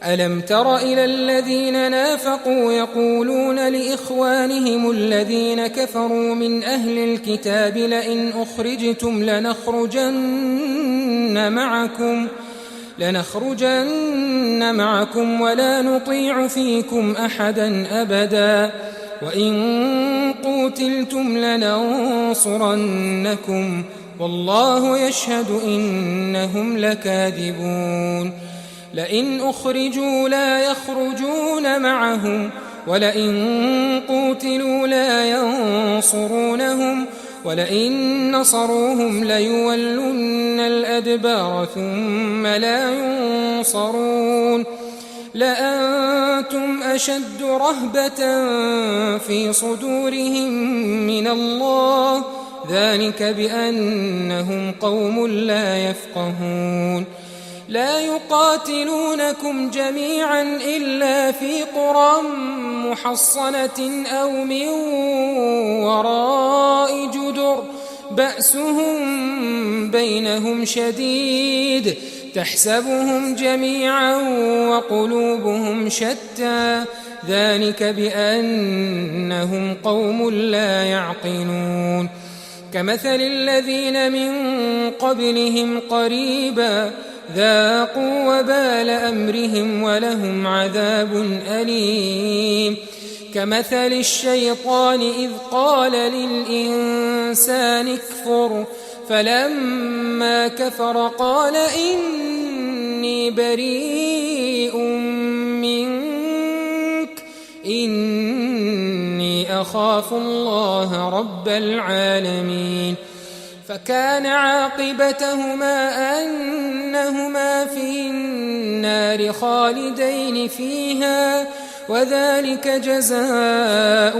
ألم تر إلى الذين نافقوا يقولون لإخوانهم الذين كفروا من أهل الكتاب لئن أخرجتم لنخرجن معكم ولا نطيع فيكم أحدا أبدا وإن قوتلتم لننصرنكم والله يشهد إنهم لكاذبون لئن أخرجوا لا يخرجون معهم ولئن قوتلوا لا ينصرونهم ولئن نصروهم ليولن الأدبار ثم لا ينصرون لأنتم أشد رهبة في صدورهم من الله ذلك بأنهم قوم لا يفقهون لا يقاتلونكم جميعا إلا في قرى محصنة أو من وراء جدر بأسهم بينهم شديد تحسبهم جميعا وقلوبهم شتى ذلك بأنهم قوم لا يعقلون كمثل الذين من قبلهم قريبا ذاقوا وبال أمرهم ولهم عذاب أليم كمثل الشيطان إذ قال للإنسان اكفر فلما كفر قال إني بريء منك إني أخاف الله رب العالمين فكان عاقبتهما أنهما في النار خالدين فيها وذلك جزاء